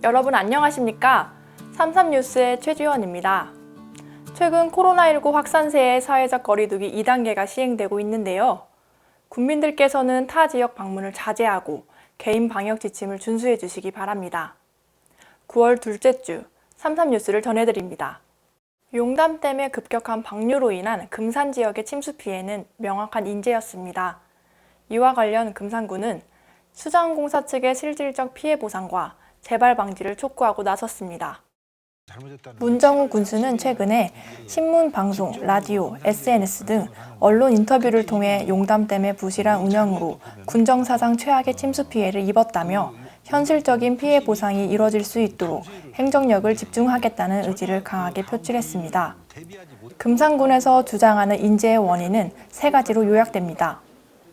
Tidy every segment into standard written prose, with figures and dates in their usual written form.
여러분 안녕하십니까? 삼삼뉴스의 최지원입니다. 최근 코로나19 확산세에 사회적 거리두기 2단계가 시행되고 있는데요. 국민들께서는 타 지역 방문을 자제하고 개인 방역 지침을 준수해 주시기 바랍니다. 9월 둘째 주 삼삼뉴스를 전해드립니다. 용담댐의 급격한 방류로 인한 금산 지역의 침수 피해는 명확한 인재였습니다. 이와 관련 금산군은 수자원공사 측의 실질적 피해 보상과 재발 방지를 촉구하고 나섰습니다. 문정우 군수는 최근에 신문, 방송, 라디오, SNS 등 언론 인터뷰를 통해 용담댐의 부실한 운영으로 군정 사상 최악의 침수 피해를 입었다며 현실적인 피해 보상이 이뤄질 수 있도록 행정력을 집중하겠다는 의지를 강하게 표출했습니다. 금산군에서 주장하는 인재의 원인은 세 가지로 요약됩니다.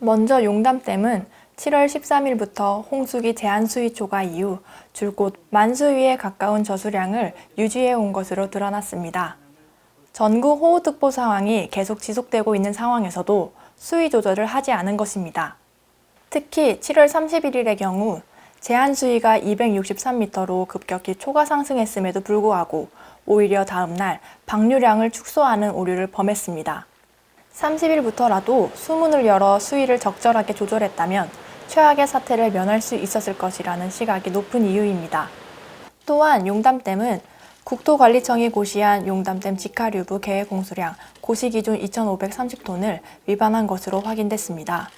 먼저 용담댐은 7월 13일부터 홍수기 제한수위 초과 이후 줄곧 만수위에 가까운 저수량을 유지해 온 것으로 드러났습니다. 전국 호우특보 상황이 계속 지속되고 있는 상황에서도 수위 조절을 하지 않은 것입니다. 특히 7월 31일의 경우 제한수위가 263m로 급격히 초과 상승했음에도 불구하고 오히려 다음 날 방류량을 축소하는 오류를 범했습니다. 30일부터라도 수문을 열어 수위를 적절하게 조절했다면 최악의 사태를 면할 수 있었을 것이라는 시각이 높은 이유입니다. 또한 용담댐은 국토관리청이 고시한 용담댐 직하류부 계획 공수량 고시기준 2,530톤을 위반한 것으로 확인됐습니다.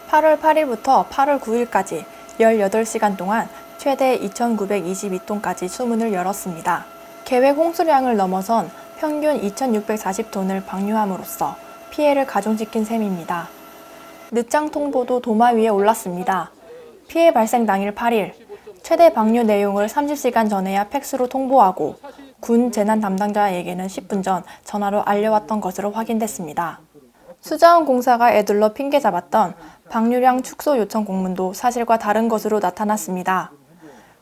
8월 8일부터 8월 9일까지 18시간 동안 최대 2,922톤까지 수문을 열었습니다. 계획 홍수량을 넘어선 평균 2,640톤을 방류함으로써 피해를 가중시킨 셈입니다. 늦장 통보도 도마 위에 올랐습니다. 피해 발생 당일 8일, 최대 방류 내용을 30시간 전에야 팩스로 통보하고 군 재난 담당자에게는 10분 전 전화로 알려왔던 것으로 확인됐습니다. 수자원공사가 애둘러 핑계 잡았던 방류량 축소 요청 공문도 사실과 다른 것으로 나타났습니다.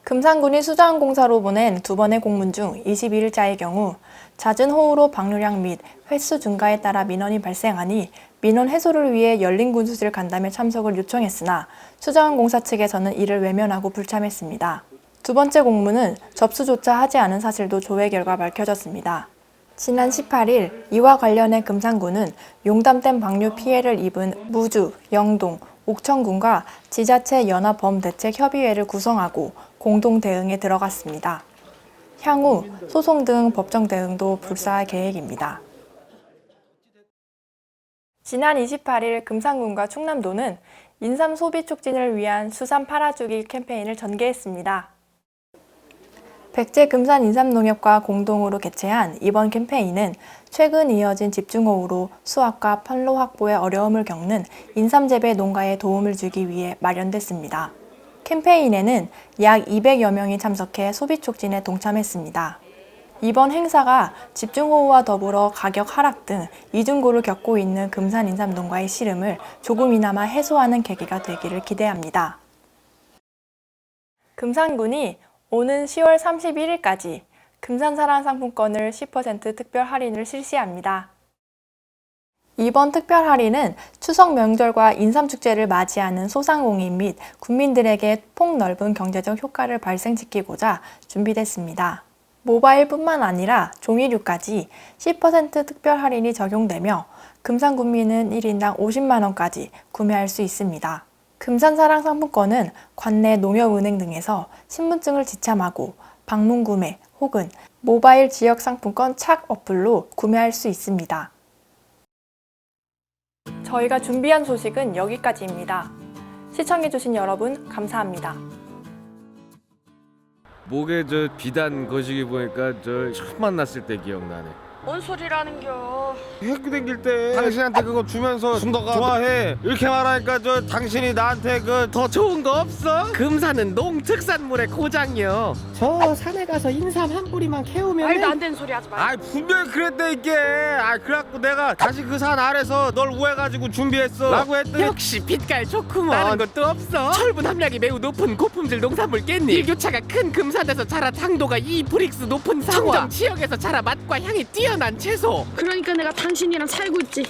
금산군이 수자원공사로 보낸 두 번의 공문 중 22일자의 경우 잦은 호우로 방류량 및 횟수 증가에 따라 민원이 발생하니 민원 해소를 위해 열린 군수실 간담회 참석을 요청했으나 수자원공사 측에서는 이를 외면하고 불참했습니다. 두 번째 공문은 접수조차 하지 않은 사실도 조회 결과 밝혀졌습니다. 지난 18일 이와 관련해 금산군은 용담댐 방류 피해를 입은 무주, 영동, 옥천군과 지자체 연합범대책협의회를 구성하고 공동 대응에 들어갔습니다. 향후 소송 등 법정 대응도 불사할 계획입니다. 지난 28일 금산군과 충남도는 인삼 소비 촉진을 위한 수삼 팔아주기 캠페인을 전개했습니다. 백제 금산 인삼농협과 공동으로 개최한 이번 캠페인은 최근 이어진 집중호우로 수확과 판로 확보에 어려움을 겪는 인삼 재배 농가에 도움을 주기 위해 마련됐습니다. 캠페인에는 약 200여 명이 참석해 소비 촉진에 동참했습니다. 이번 행사가 집중호우와 더불어 가격 하락 등 이중고를 겪고 있는 금산 인삼 농가의 시름을 조금이나마 해소하는 계기가 되기를 기대합니다. 금산군이 오는 10월 31일까지 금산사랑 상품권을 10% 특별 할인을 실시합니다. 이번 특별 할인은 추석 명절과 인삼축제를 맞이하는 소상공인 및 국민들에게 폭넓은 경제적 효과를 발생시키고자 준비됐습니다. 모바일뿐만 아니라 종이류까지 10% 특별 할인이 적용되며 금산군민은 1인당 50만 원까지 구매할 수 있습니다. 금산사랑 상품권은 관내 농협은행 등에서 신분증을 지참하고 방문 구매 혹은 모바일 지역 상품권 착 어플로 구매할 수 있습니다. 저희가 준비한 소식은 여기까지입니다. 시청해주신 여러분 감사합니다. 목에 비단 거시기 보니까 처음 만났을 때 기억나네. 뭔 소리라는겨. 학교 다닐 때 당신한테 그거 주면서 순덕아 좋아해 이렇게 말하니까 당신이 나한테 더 좋은 거 없어? 금산은 농특산물의 고장이요. 저 산에 가서 인삼 한 뿌리만 캐오면 말도 안 되는 소리 하지 마. 아이 분명히 그랬대 이게. 그래갖고 내가 다시 그 산 아래서 널 우해가지고 준비했어 라고 했더니 역시 빛깔 좋구먼. 다른 것도 없어. 철분 함량이 매우 높은 고품질 농산물 깻잎. 일교차가 큰 금산에서 자라 당도가 2브릭스 높은 사과. 청정 지역에서 자라 맛과 향이 뛰어난 채소. 그러니까 내가 당신이랑 살고 있지.